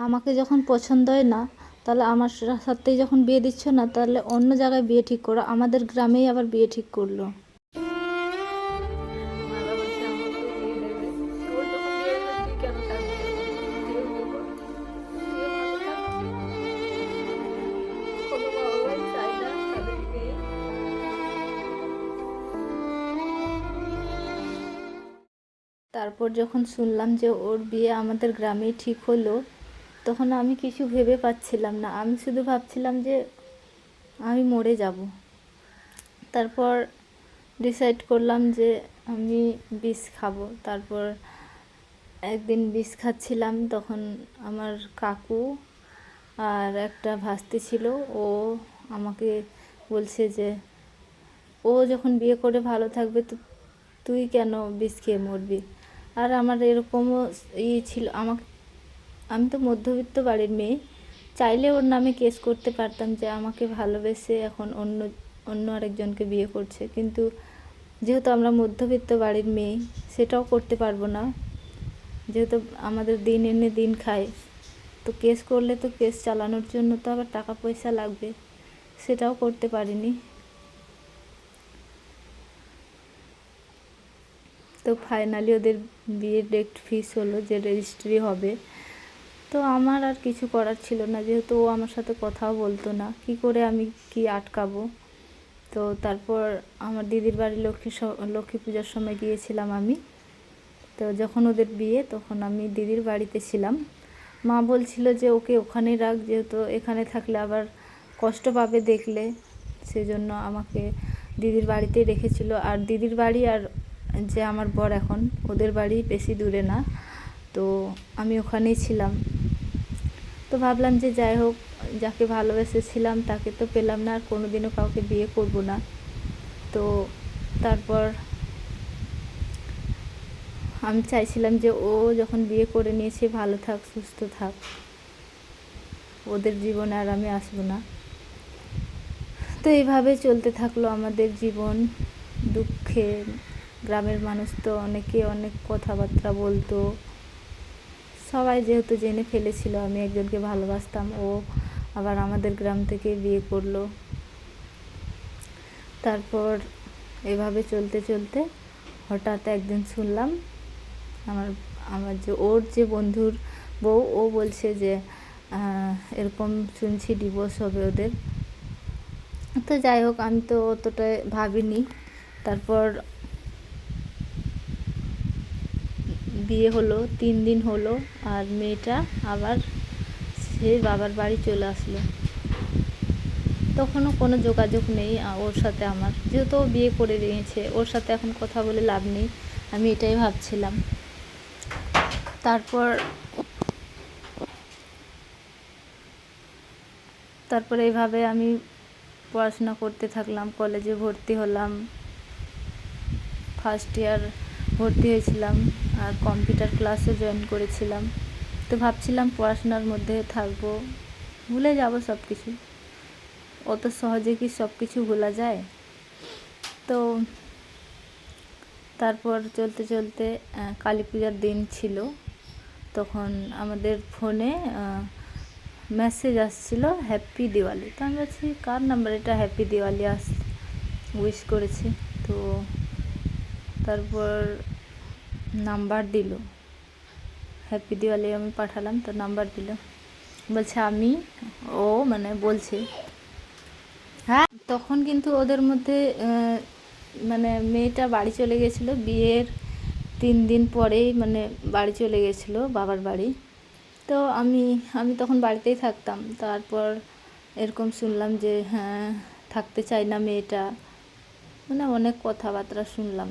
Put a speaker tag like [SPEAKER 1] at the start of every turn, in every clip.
[SPEAKER 1] আমাকে যখন পছন্দ হয় না, তাহলে আমার সাথেই যখন বিয়ে দিচ্ছ না, তাহলে অন্য জায়গায় বিয়ে ঠিক করো। আমাদের গ্রামেই আবার বিয়ে ঠিক করলো। তারপর যখন শুনলাম যে ওর বিয়ে আমাদের গ্রামেই ঠিক হলো, তখন আমি কিছু ভেবে পাচ্ছিলাম না। আমি শুধু ভাবছিলাম যে আমি মরে যাব। তারপর ডিসাইড করলাম যে আমি বিষ খাবো। তারপর একদিন বিষ খাচ্ছিলাম, তখন আমার কাকু আর একটা ভাস্তি ছিল, ও আমাকে বলছে যে ও যখন বিয়ে করে ভালো থাকবে, তো তুই কেন বিষ খেয়ে মরবি। আর আমার এরকমও ছিল, আমি তো মধ্যবিত্ত বাড়ির মেয়ে, চাইলে ওর নামে কেস করতে পারতাম যে আমাকে ভালোবেসে এখন অন্য অন্য আরেকজনকে বিয়ে করছে, কিন্তু যেহেতু আমরা মধ্যবিত্ত বাড়ির মেয়ে, সেটাও করতে পারবো না। যেহেতু আমাদের দিন এনে দিন খায়, তো কেস করলে তো কেস চালানোর জন্য তো আবার টাকা পয়সা লাগবে, সেটাও করতে পারিনি। তো ফাইনালি ওদের বিয়ের ডেট ফিক্স হলো যে রেজিস্ট্রি হবে। তো আমার আর কিছু করার ছিল না, যেহেতু ও আমার সাথে কথাও বলতো না, কি করে আমি কি আটকাবো। তো তারপর আমার দিদির বাড়ি লক্ষ্মী পূজার সময় গিয়েছিলাম আমি। তো যখন ওদের বিয়ে, তখন আমি দিদির বাড়িতে ছিলাম। মা বলছিল যে ওকে ওখানেই রাখ, যেহেতু এখানে থাকলে আবার কষ্ট পাবে দেখলে, সেজন্য আমাকে দিদির বাড়িতেই রেখেছিল। আর দিদির বাড়ি আর যে আমার বর এখন, ওদের বাড়ি বেশি দূরে না, তো আমি ওখানেই ছিলাম। তো ভাবলাম যে যাই হোক, যাকে ভালোবেসেছিলাম তাকে তো পেলাম না, আর কোনোদিনও কাউকে বিয়ে করব না। তো তারপর আমি চাইছিলাম যে ও যখন বিয়ে করে নিয়েছে ভালো থাক, সুস্থ থাক, ওদের জীবনে আর আমি আসবো না। তো এইভাবে চলতে থাকলো আমাদের জীবন দুঃখে। গ্রামের মানুষ তো অনেকে অনেক কথাবার্তা বলতো, সবাই যেহেতু জেনে ফেলেছিল আমি একজনকে ভালোবাসতাম, ও আবার আমাদের গ্রাম থেকে বিয়ে করলো। তারপর এভাবে চলতে চলতে হঠাৎ একদিন শুনলাম আমার আমার যে ওর যে বন্ধুর বউ, ও বলছে যে এরকম শুনছি ডিভোর্স হবে ওদের। তো যাই হোক, আমি তো অতটা ভাবিনি। তারপর বিয়ে হলো, 3 দিন হলো, আর মেয়েটা আবার সে বাবার বাড়ি চলে আসলো। তখনও কোনো যোগাযোগ নেই ওর সাথে আমার, যেহেতু ও বিয়ে করে নিয়েছে, ওর সাথে এখন কথা বলে লাভ নেই, আমি এটাই ভাবছিলাম। তারপর এইভাবে আমি পড়াশোনা করতে থাকলাম, কলেজে ভর্তি হলাম, ফার্স্ট ইয়ার ভর্তি হয়েছিলাম, আর কম্পিউটার ক্লাসও জয়েন করেছিলাম। তো ভাবছিলাম পড়াশোনার মধ্যে থাকবো, ভুলে যাব সব কিছু, অত সহজে কি সব কিছু ভোলা যায়। তো তারপর চলতে চলতে কালী পূজার দিন ছিল, তখন আমাদের ফোনে মেসেজ আসছিল হ্যাপি দিওয়ালি। তো আমি বলছি কার নাম্বার এটা, হ্যাপি দিওয়ালি উইশ করেছে। তো তারপর নাম্বার দিল, হ্যাপি দিওয়ালি আমি পাঠালাম, তো নাম্বার দিল, বলছে আমি, ও মানে বলছে হ্যাঁ। তখন কিন্তু ওদের মধ্যে মানে মেয়েটা বাড়ি চলে গেছিলো, বিয়ের 3 দিন পরেই মানে বাড়ি চলে গেছিলো বাবার বাড়ি। তো আমি তখন বাড়িতেই থাকতাম। তারপর এরকম শুনলাম যে হ্যাঁ থাকতে চাই না মেয়েটা, মানে অনেক কথাবার্তা শুনলাম।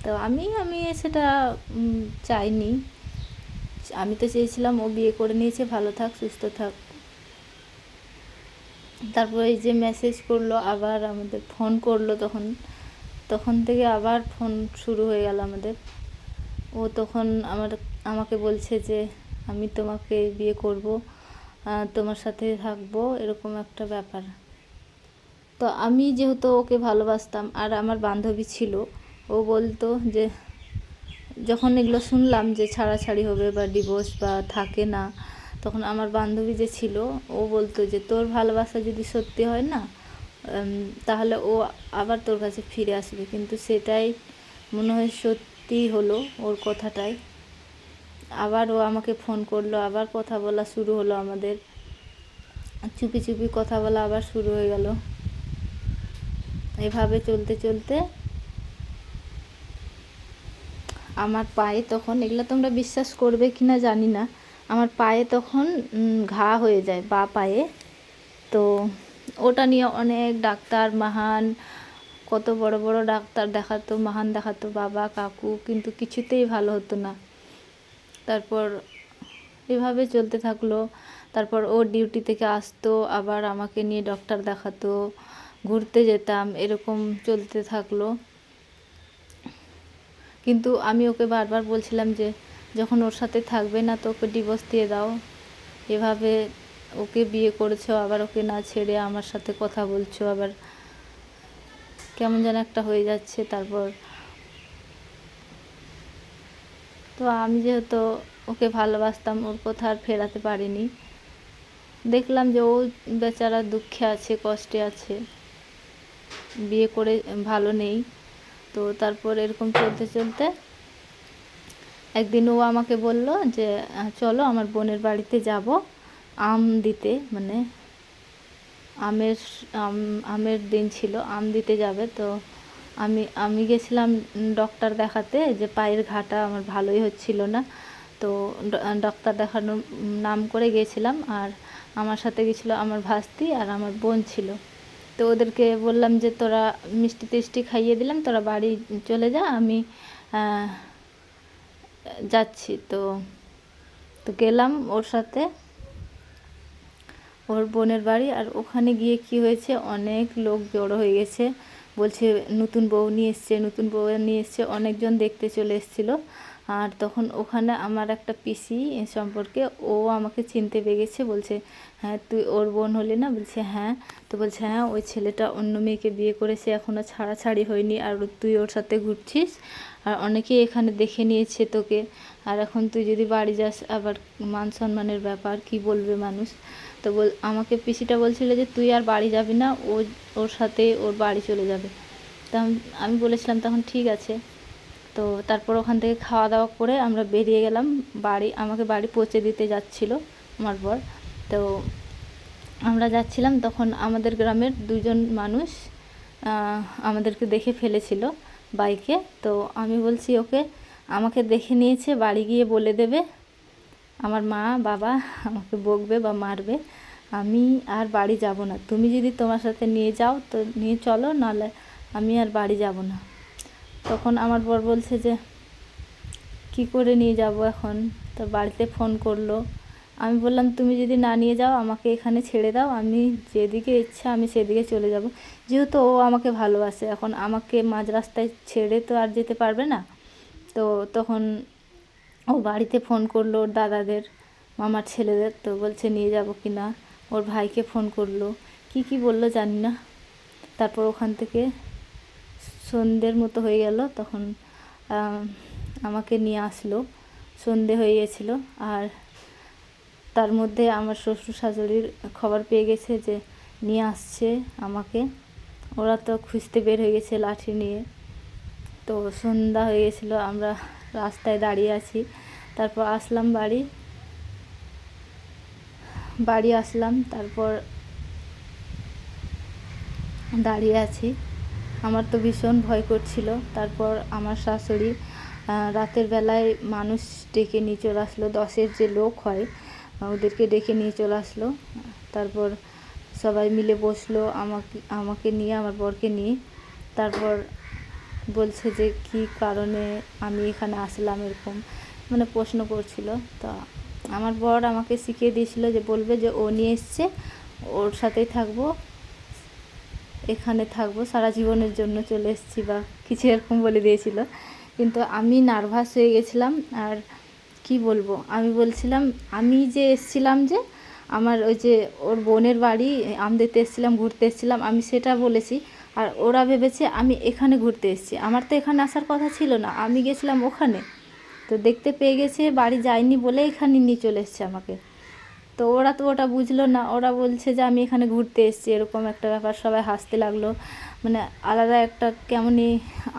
[SPEAKER 1] তো আমি সেটা চাইনি। আমি তো চেয়েছিলাম ও বিয়ে করে নিয়েছে, ভালো থাক, সুস্থ থাক। তারপর এই যে মেসেজ করলো, আবার আমাদের ফোন করলো, তখন থেকে আবার ফোন শুরু হয়ে গেল আমাদের। ও তখন আমাকে বলছে যে আমি তোমাকে বিয়ে করব, তোমার সাথে থাকবো, এরকম একটা ব্যাপার। তো আমি যেহেতু ওকে ভালোবাসতাম, আর আমার বান্ধবী ছিল, ও বলতো যে যখন এগুলো শুনলাম যে ছাড়াছাড়ি হবে বা ডিভোর্স বা থাকে না, তখন আমার বান্ধবী যে ছিল ও বলতো যে তোর ভালোবাসা যদি সত্যি হয় না, তাহলে ও আবার তোর কাছে ফিরে আসবে। কিন্তু সেটাই মনে হয় সত্যি হলো ওর কথাটাই। আবার ও আমাকে ফোন করলো, আবার কথা বলা শুরু হলো আমাদের, চুপি চুপি কথা বলা আবার শুরু হয়ে গেল। এভাবে চলতে চলতে আমার পায়ে তখন, এগুলো তোমরা বিশ্বাস করবে কি না জানি না, আমার পায়ে তখন ঘা হয়ে যায় বা পায়ে। তো ওটা নিয়ে অনেক ডাক্তার মহান, কত বড় বড় ডাক্তার দেখাতো, মহান দেখাতো, বাবা কাকু, কিন্তু কিছুতেই ভালো হতো না। তারপর এভাবে চলতে থাকলো। তারপর ও ডিউটি থেকে আসতো, আবার আমাকে নিয়ে ডক্টর দেখাতো, ঘুরতে যেতাম, এরকম চলতে থাকলো। কিন্তু আমি ওকে বারবার বলছিলাম যে যখন ওর সাথে থাকবে না তো ওকে ডিভোর্স দিয়ে দাও। এভাবে ওকে বিয়ে করেছো, আবার ওকে না ছেড়ে আমার সাথে কথা বলছো, আবার কেমন যেন একটা হয়ে যাচ্ছে। তারপর তো আমি যেহেতু ওকে ভালোবাসতাম, ওর কথা আর ফেরাতে পারিনি। দেখলাম যে ও বেচারা দুঃখে আছে, কষ্টে আছে, বিয়ে করে ভালো নেই। তো তারপর এরকম চলতে চলতে একদিন ও আমাকে বলল যে চলো আমার বোনের বাড়িতে যাব আম দিতে, মানে আমের আমের দিন ছিল, আম দিতে যাবে। তো আমি গেছিলাম ডক্টর দেখাতে, যে পায়ের ঘাটা আমার ভালোই হচ্ছিল না। তো ডক্টর দেখানোর নাম করে গিয়েছিলাম, আর আমার সাথে গেছিলো আমার ভাস্তি আর আমার বোন ছিল। তো ওদেরকে বললাম যে তোরা মিষ্টি টিষ্টি খাইয়ে দিলাম, তোরা বাড়ি চলে যা, আমি যাচ্ছি। তো তো গেলাম ওর সাথে ওর বোনের বাড়ি। আর ওখানে গিয়ে কি হয়েছে, অনেক লোক জড়ো হয়ে গেছে, বলছে নতুন বউ নিয়ে এসছে, নতুন বউ নিয়ে এসছে, অনেকজন দেখতে চলে এসেছিলো। আর তখন ওখানে আমার একটা পিসি সম্পর্কে, ও আমাকে চিনতে পেরে গেছে, বলছে হ্যাঁ তুই ওর বোন হলি না? বলছে হ্যাঁ। তো বলছে হ্যাঁ, ওই ছেলেটা অন্য মেয়েকে বিয়ে করেছে, এখনও ছাড়াছাড়ি হয়নি, আর তুই ওর সাথে ঘুরছিস, আর অনেকেই এখানে দেখে নিয়েছে তোকে, আর এখন তুই যদি বাড়ি যাস আবার মান সম্মানের ব্যাপার, কি বলবে মানুষ। তো আমাকে পিসিটা বলছিল যে তুই আর বাড়ি যাবি না, ওর সাথে ওর বাড়ি চলে যাবে। তা আমি বলেছিলাম তখন ঠিক আছে। তো তারপর ওখান থেকে খাওয়া দাওয়া করে আমরা বেরিয়ে গেলাম বাড়ি, আমাকে বাড়ি পৌঁছে দিতে যাচ্ছিল আমার বর। তো আমরা যাচ্ছিলাম, তখন আমাদের গ্রামের দুজন মানুষ আমাদেরকে দেখে ফেলেছিল বাইকে। তো আমি বলছি ওকে, আমাকে দেখে নিয়েছে, বাড়ি গিয়ে বলে দেবে, আমার মা বাবা আমাকে বকবে বা মারবে, আমি আর বাড়ি যাব না, তুমি যদি তোমার সাথে নিয়ে যাও তো নিয়ে চলো, নাহলে আমি আর বাড়ি যাব না। তখন আমার বর বলছে যে কি করে নিয়ে যাব এখন, তো বাড়িতে ফোন করলো। আমি বললাম তুমি যদি না নিয়ে যাও আমাকে এখানে ছেড়ে দাও, আমি যেদিকে ইচ্ছা আমি সেদিকে চলে যাব, যেহেতু ও আমাকে ভালোবাসে, এখন আমাকে মাঝ রাস্তায় ছেড়ে তো আর যেতে পারবে না। তো তখন ও বাড়িতে ফোন করলো ওর দাদাদের, মামার ছেলেদের, তো বলছে নিয়ে যাব কি না। ওর ভাইকে ফোন করলো, কি বললো জানি না। তারপর ওখান থেকে সন্ধ্যের মতো হয়ে গেল, তখন আমাকে নিয়ে আসলো, সন্ধে হয়ে গেছিলো। আর তার মধ্যে আমার শ্বশুর শাশুড়ির খবর পেয়ে গেছে যে নিয়ে আসছে আমাকে, ওরা তো খুঁজতে বের হয়ে গেছে লাঠি নিয়ে। তো সন্ধ্যা হয়ে গেছিলো, আমরা রাস্তায় দাঁড়িয়ে আছি। তারপর আসলাম বাড়ি আসলাম, তারপর দাঁড়িয়ে আছি, আমার তো ভীষণ ভয় করছিল। তারপর আমার শাশুড়ি রাতের বেলায় মানুষ ডেকে নিয়ে চলে আসলো, 10-এর যে লোক হয় ওদেরকে ডেকে নিয়ে চলে আসলো। তারপর সবাই মিলে বসলো আমাকে নিয়ে, আমার বরকে নিয়ে। তারপর বলছে যে কি কারণে আমি এখানে আসলাম, এরকম মানে প্রশ্ন করছিল। তা আমার বর আমাকে শিখিয়ে দিয়েছিল যে বলবে যে ও নিয়ে এসছে, ওর সাথেই থাকবো, এখানে থাকবো সারা জীবনের জন্য, চলে এসেছি বা কিছু এরকম বলে দিয়েছিল। কিন্তু আমি নার্ভাস হয়ে গেছিলাম। আর কি বলবো, আমি বলছিলাম আমি যে এসছিলাম, যে আমার ওই যে ওর বোনের বাড়ি আম দিতে এসেছিলাম, ঘুরতে এসেছিলাম, আমি সেটা বলেছি। আর ওরা ভেবেছে আমি এখানে ঘুরতে এসেছি, আমার তো এখানে আসার কথা ছিল না, আমি গেছিলাম ওখানে। তো দেখতে পেয়ে গেছে, বাড়ি যায়নি বলে এখানে নিয়ে চলে এসছে আমাকে। তো ওরা তো ওটা বুঝলো না, ওরা বলছে যে আমি এখানে ঘুরতে এসেছি, এরকম একটা ব্যাপার। সবাই হাসতে লাগলো, মানে আলাদা একটা কেমনই।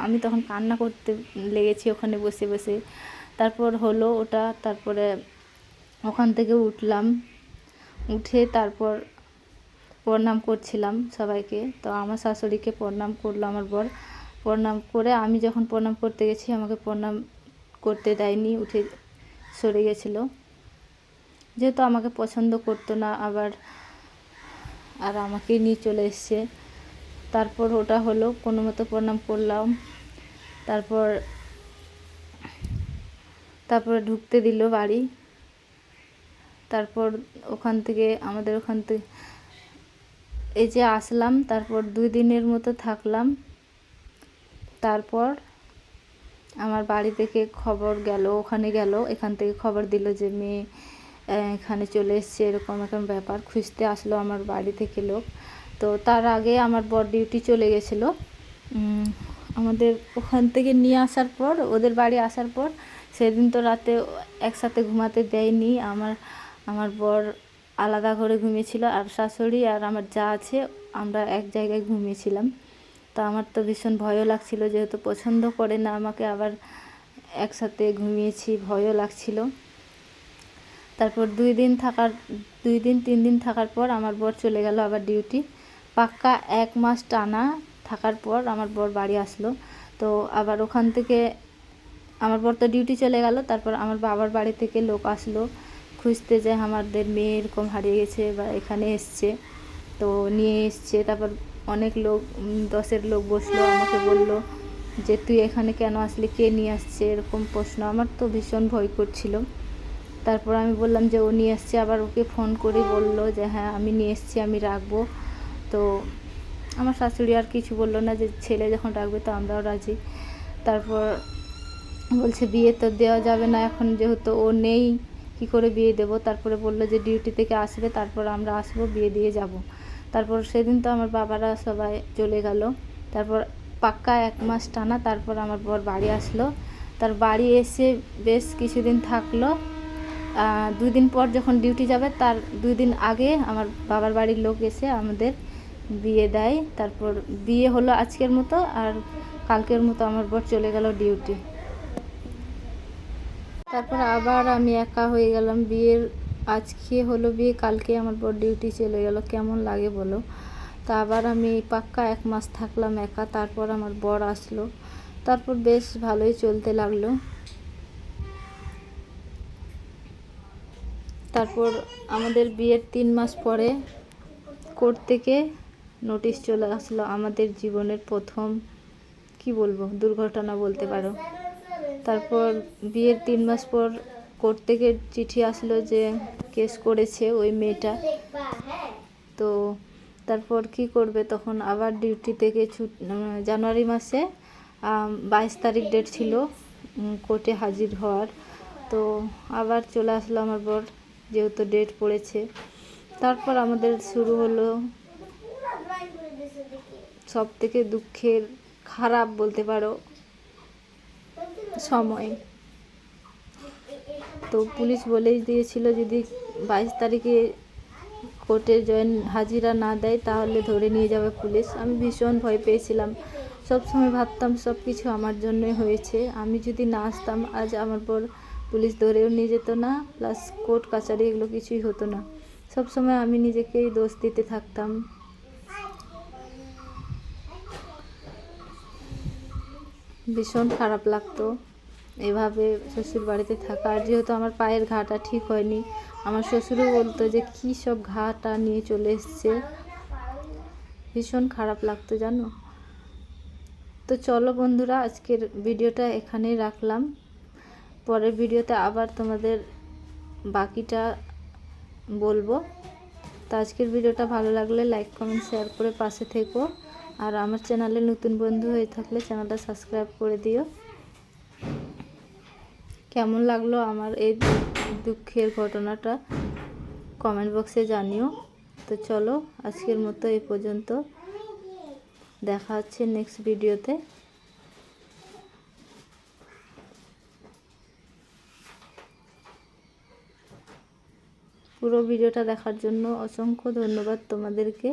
[SPEAKER 1] আমি তখন কান্না করতে লেগেছি ওখানে বসে বসে। তারপর হলো ওটা, তারপরে ওখান থেকে উঠলাম, উঠে তারপর প্রণাম করছিলাম সবাইকে। তো আমার শাশুড়িকে প্রণাম করলো আমার বর, প্রণাম করে আমি যখন প্রণাম করতে গেছি আমাকে প্রণাম করতে দেয়নি, উঠে সরে গেছিলো, যেহেতু আমাকে পছন্দ করতো না আবার, আর আমাকে নিয়ে চলে এসছে। তারপর ওটা হলো, কোনো মতো প্রণাম করলাম। তারপরে ঢুকতে দিল বাড়ি। তারপর ওখান থেকে এই যে আসলাম, তারপর 2 দিনের মতো থাকলাম। তারপর আমার বাড়ি থেকে খবর গেল, ওখানে গেল, এখান থেকে খবর দিল যে মেয়ে এখানে চলে এসছে, এরকম একটা ব্যাপার। খুঁজতে আসলো আমার বাড়ি থেকে লোক। তো তার আগে আমার বর ডিউটি চলে গেছিলো। আমাদের ওখান থেকে নিয়ে আসার পর, ওদের বাড়ি আসার পর, সেদিন তো রাতে একসাথে ঘুমাতে দেয়নি। আমার বর আলাদা ঘরে ঘুমিয়েছিল, আর শাশুড়ি আর আমার যা আছে আমরা এক জায়গায় ঘুমিয়েছিলাম। তো আমার তো ভীষণ ভয়ও লাগছিল, যেহেতু পছন্দ করে না আমাকে, আবার একসাথে ঘুমিয়েছি, ভয়ও লাগছিল। তারপর 2 দিন 3 দিন থাকার পর আমার বর চলে গেল আবার ডিউটি। পাক্কা 1 মাস টানা থাকার পর আমার বর বাড়ি আসলো। তো আবার ওখান থেকে আমার বর তো ডিউটি চলে গেল। তারপর আমার বাবার বাড়ি থেকে লোক আসলো খুঁজতে, যে আমাদের মেয়ে এরকম হারিয়ে গেছে বা এখানে এসছে, তো নিয়ে এসছে। তারপর অনেক লোক, 10-এর লোক বসলো, আমাকে বলল যে তুই এখানে কেন আসলি, কে নিয়ে আসছে, এরকম প্রশ্ন। আমার তো ভীষণ ভয় করছিল। তারপর আমি বললাম যে ও নিয়ে আসছে। আবার ওকে ফোন করে বলল যে হ্যাঁ আমি নিয়ে এসছি, আমি রাখবো। তো আমার শাশুড়ি আর কিছু বললো না, যে ছেলে যখন রাখবে তো আমরাও রাজি। তারপর বলছে বিয়ে তো দেওয়া যাবে না এখন, যেহেতু ও নেই, কী করে বিয়ে দেবো। তারপরে বললো যে ডিউটি থেকে আসবে, তারপর আমরা আসবো, বিয়ে দিয়ে যাব। তারপর সেদিন তো আমার বাবারা সবাই চলে গেল। তারপর পাক্কা 1 মাস টানা তারপর আমার বর বাড়ি আসলো। তার বাড়ি এসে বেশ কিছুদিন থাকলো। 2 দিন পর যখন ডিউটি যাবে, তার 2 দিন আগে আমার বাবার বাড়ির লোক এসে আমাদের বিয়ে দেয়। তারপর বিয়ে হলো আজকের মতো, আর কালকের মতো আমার বর চলে গেল ডিউটি। তারপর আবার আমি একা হয়ে গেলাম। আজকে হলো বিয়ে, কালকে আমার বর ডিউটি চলে গেল, কেমন লাগে বলো। তা আবার আমি পাক্কা 1 মাস থাকলাম একা। তারপর আমার বর আসলো, তারপর বেশ ভালোই চলতে লাগলো। তারপর আমাদের বিয়ের 3 মাস পরে কোর্ট থেকে নোটিশ চলে আসলো, আমাদের জীবনের প্রথম, কি বলবো, দুর্ঘটনা বলতে পারো। তারপর বিয়ের 3 মাস পর কোর্ট থেকে চিঠি আসলো যে কেস করেছে ওই মেয়েটা। তো তারপর কি করবে, তখন আবার ডিউটি থেকে জানুয়ারি মাসে 22 তারিখ ডেট ছিল কোর্টে হাজির হওয়ার। তো আবার চলে আসলো আমার বর, যেহেতু ডেট পড়েছে। তারপর আমাদের শুরু হলো সব থেকে দুঃখের, খারাপ বলতে পারো সময়। তো পুলিশ বলেই দিয়েছিল যদি 22 তারিখে কোর্টে হাজিরা না দেয় তাহলে ধরে নিয়ে যাবে পুলিশ। আমি ভীষণ ভয় পেয়েছিলাম। সব সময় ভাবতাম সব কিছু আমার জন্যই হয়েছে, আমি যদি না আসতাম আজ আমার পর পুলিশ ধরেও নিয়ে যেত না, প্লাস কোর্ট কাছারি এগুলো কিছুই হতো না। সব সময় আমি নিজেকেই দোষ দিতে থাকতাম। ভীষণ খারাপ লাগতো এভাবে শ্বশুর বাড়িতে থাকা। আর যেহেতু আমার পায়ের ঘাটা ঠিক হয়নি, আমার শ্বশুরও বলতো যে কী সব ঘাটা নিয়ে চলে এসছে, ভীষণ খারাপ লাগতো জানো। তো চলো বন্ধুরা, আজকের ভিডিওটা এখানেই রাখলাম। পরের ভিডিওতে আবার তোমাদের বাকিটা বলবো। তো আজকের ভিডিওটা ভালো লাগলে লাইক কমেন্ট শেয়ার করে পাশে থেকো। আর আমার চ্যানেলে নতুন বন্ধু হয়ে থাকলে চ্যানেলটা সাবস্ক্রাইব করে দিও। কেমন লাগলো আমার এই দুঃখের ঘটনাটা কমেন্ট বক্সে জানিও। তো চলো আজকের মতো এই পর্যন্ত, দেখা হচ্ছে নেক্সট ভিডিওতে। পুরো ভিডিওটা দেখার জন্য অসংখ্য ধন্যবাদ তোমাদেরকে।